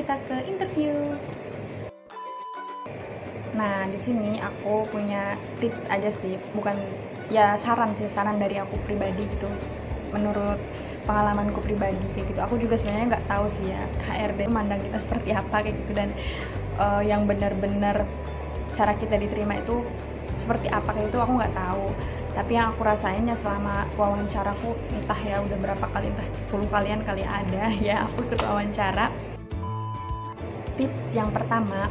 kita ke interview. Nah, di sini aku punya tips aja sih, bukan ya saran sih, saran dari aku pribadi gitu. Menurut pengalamanku pribadi kayak gitu, aku juga sebenarnya nggak tahu sih ya HRD memandang kita seperti apa kayak gitu, dan yang benar-benar cara kita diterima itu seperti apa kayak itu aku nggak tahu. Tapi yang aku rasain ya selama wawancaraku, entah ya udah berapa kali, entah 10 kalian kali ada ya aku ikut wawancara. Tips yang pertama,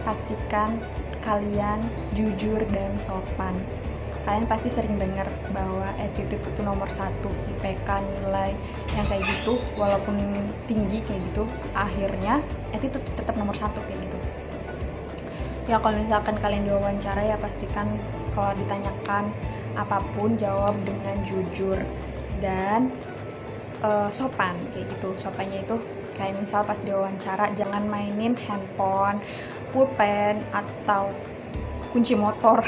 pastikan kalian jujur dan sopan. Kalian pasti sering dengar bahwa attitude itu nomor satu, IPK, nilai yang kayak gitu, walaupun tinggi kayak gitu, akhirnya attitude tetap nomor satu kayak gitu. Ya kalau misalkan kalian diwawancara ya pastikan kalau ditanyakan apapun jawab dengan jujur dan sopan kayak gitu. Sopannya itu kayak misal pas diwawancara jangan mainin handphone, pulpen, atau kunci motor.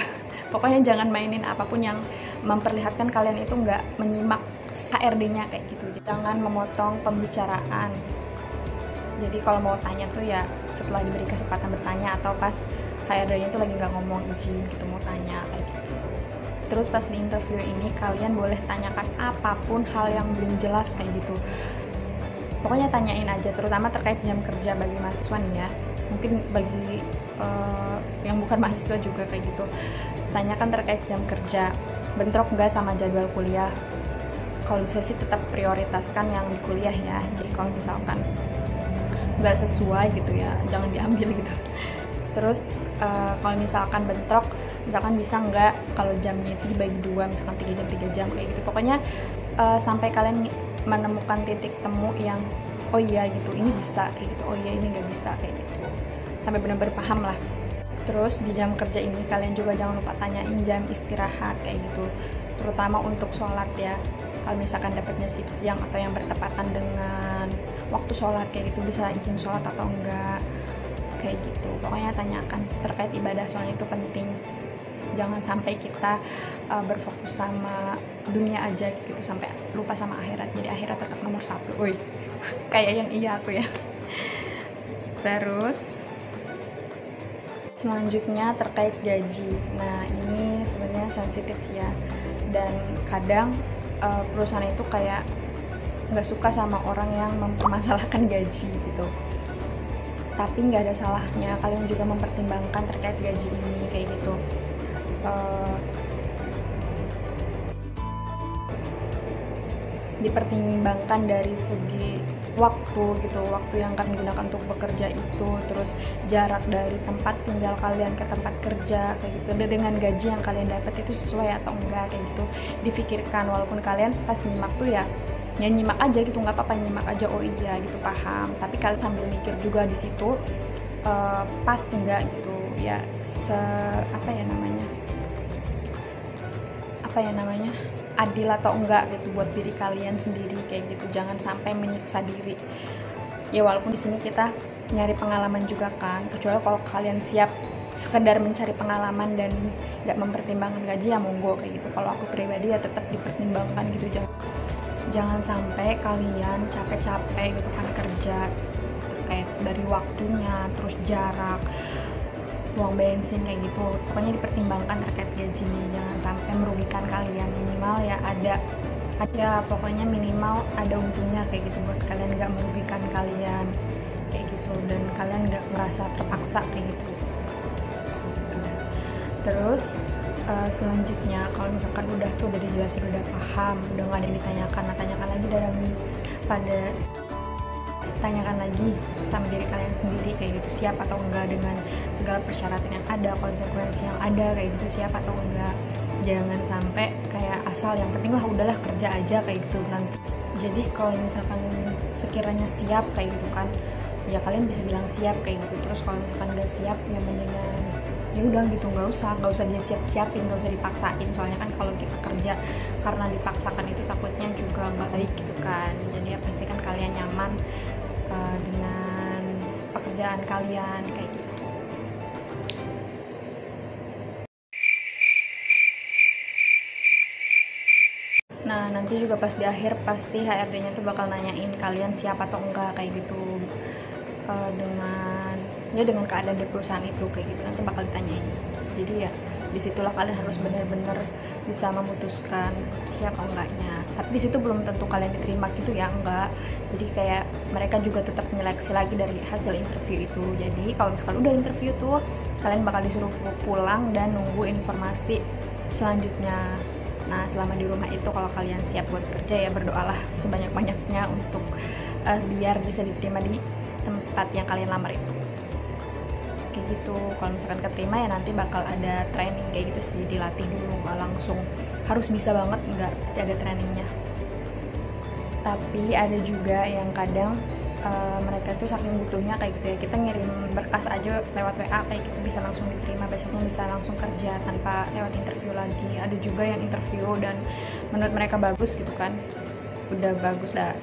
Pokoknya jangan mainin apapun yang memperlihatkan kalian itu nggak menyimak HRD-nya kayak gitu. Jangan memotong pembicaraan. Jadi kalau mau tanya tuh ya setelah diberi kesempatan bertanya, atau pas HRD-nya tuh lagi nggak ngomong izin gitu mau tanya kayak gitu. Terus pas di interview ini kalian boleh tanyakan apapun hal yang belum jelas kayak gitu. Pokoknya tanyain aja, terutama terkait jam kerja bagi mahasiswa nih ya. Mungkin bagi yang bukan mahasiswa juga kayak gitu. Tanyakan terkait jam kerja, bentrok nggak sama jadwal kuliah. Kalau bisa sih tetap prioritaskan yang di kuliah ya. Jadi kalau misalkan nggak sesuai gitu ya, jangan diambil gitu. Terus kalau misalkan bentrok, misalkan bisa nggak kalau jamnya itu dibagi dua, misalkan 3 jam kayak gitu. Pokoknya sampai kalian menemukan titik temu yang oh iya gitu, ini bisa kayak gitu, oh iya ini nggak bisa kayak gitu, sampai benar-benar paham lah. Terus di jam kerja ini kalian juga jangan lupa tanyain jam istirahat kayak gitu, terutama untuk sholat ya. Kalau misalkan dapatnya shift siang atau yang bertepatan dengan waktu sholat kayak gitu, bisa izin sholat atau enggak kayak gitu. Pokoknya tanyakan terkait ibadah, soalnya itu penting. Jangan sampai kita berfokus sama dunia aja gitu sampai lupa sama akhirat. Jadi akhirat tetap nomor satu. Woi, kayak yang iya aku ya. Terus selanjutnya terkait gaji. Nah ini sebenarnya sensitif ya, dan kadang perusahaan itu kayak nggak suka sama orang yang mempermasalahkan gaji gitu. Tapi nggak ada salahnya kalian juga mempertimbangkan terkait gaji ini kayak gitu. Dipertimbangkan dari segi waktu gitu, waktu yang kalian gunakan untuk bekerja itu, terus jarak dari tempat tinggal kalian ke tempat kerja kayak gitu, dan dengan gaji yang kalian dapat itu sesuai atau enggak kayak gitu difikirkan. Walaupun kalian pas nyimak tuh ya nyimak aja gitu, nggak apa-apa, nyimak aja oh iya gitu paham, tapi kalian sambil mikir juga di situ pas enggak gitu ya, apa ya namanya adil atau enggak gitu buat diri kalian sendiri kayak gitu. Jangan sampai menyiksa diri ya, walaupun di sini kita nyari pengalaman juga kan, kecuali kalau kalian siap sekedar mencari pengalaman dan nggak mempertimbangkan gaji ya monggo kayak gitu. Kalau aku pribadi ya tetap dipertimbangkan gitu. Jangan sampai kalian capek-capek gitu kan kerja, terkait dari waktunya, terus jarak, uang bensin kayak gitu. Pokoknya dipertimbangkan terkait gaji nih, jangan sampai merugikan kalian. Minimal ya ada pokoknya minimal ada untungnya kayak gitu buat kalian, nggak merugikan kalian kayak gitu, dan kalian nggak merasa terpaksa kayak gitu. Terus selanjutnya kalau misalkan udah dijelasin, udah paham, udah nggak ada yang ditanyakan, nah tanyakan lagi tanyakan lagi sama diri kalian sendiri kayak gitu, siap atau enggak dengan segala persyaratan yang ada, konsekuensi yang ada kayak gitu, siap atau enggak. Jangan sampai kayak asal yang penting lah udahlah kerja aja kayak gitu nanti. Jadi kalau misalkan sekiranya siap kayak gitu kan ya kalian bisa bilang siap kayak gitu. Terus kalau misalkan udah siap ya mendingan ya udah gitu, nggak usah dia siapin, nggak usah dipaksain. Soalnya kan kalau kita kerja karena dipaksakan itu takutnya juga nggak baik gitu kan. Jadi ya pastikan kalian nyaman dengan pekerjaan kalian kayak gitu. Nah nanti juga pas di akhir pasti HRD-nya tuh bakal nanyain kalian siap atau enggak kayak gitu. dengan keadaan di perusahaan itu kayak gitu, nanti bakal ditanyain. Jadi ya disitulah kalian harus benar-benar bisa memutuskan siap atau enggaknya. Tapi di situ belum tentu kalian diterima gitu ya, enggak. Jadi kayak mereka juga tetap menyeleksi lagi dari hasil interview itu. Jadi kalau misalkan udah interview tuh, kalian bakal disuruh pulang dan nunggu informasi selanjutnya. Nah, selama di rumah itu kalau kalian siap buat kerja ya berdoalah sebanyak-banyaknya untuk biar bisa diterima di tempat yang kalian lamar itu. Kayak gitu. Kalau misalkan keterima ya nanti bakal ada training kayak gitu sih, dilatih dulu, nggak langsung harus bisa banget, nggak, pasti ada trainingnya. Tapi ada juga yang kadang mereka tuh saking butuhnya kayak gitu ya, kita ngirim berkas aja lewat WA kayak gitu bisa langsung diterima, besoknya bisa langsung kerja tanpa lewat interview lagi. Ada juga yang interview dan menurut mereka bagus gitu kan, udah bagus lah,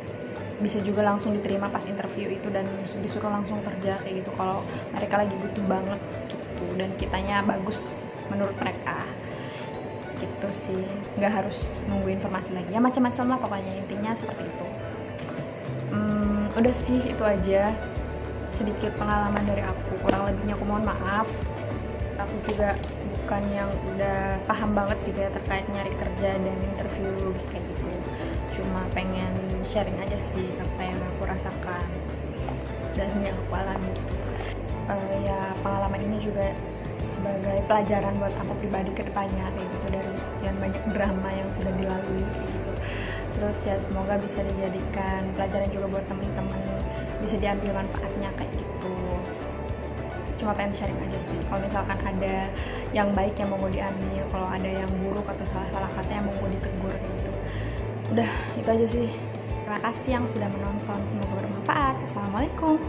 bisa juga langsung diterima pas interview itu dan disuruh langsung kerja kayak gitu kalau mereka lagi butuh banget gitu dan kitanya bagus menurut mereka gitu sih. Nggak harus nunggu informasi lagi ya, macam-macam lah pokoknya, intinya seperti itu. Udah sih itu aja sedikit pengalaman dari aku, kurang lebihnya aku mohon maaf. Aku juga bukan yang udah paham banget gitu ya terkait nyari kerja dan interview kayak gitu, cuma pengen sharing aja sih apa yang aku rasakan dan yang aku alami gitu. Ya pengalaman ini juga sebagai pelajaran buat aku pribadi ke depannya kayak gitu, dari sekian banyak drama yang sudah dilalui kayak gitu. Terus ya semoga bisa dijadikan pelajaran juga buat teman-teman, bisa diambil manfaatnya kayak gitu. Cuma pengen sharing aja sih, kalau misalkan ada yang baik yang mau diambil, kalau ada yang buruk atau salah-salah kata yang mau ditegur kayak gitu. Udah itu aja sih. Terima kasih yang sudah menonton, semoga bermanfaat. Assalamualaikum.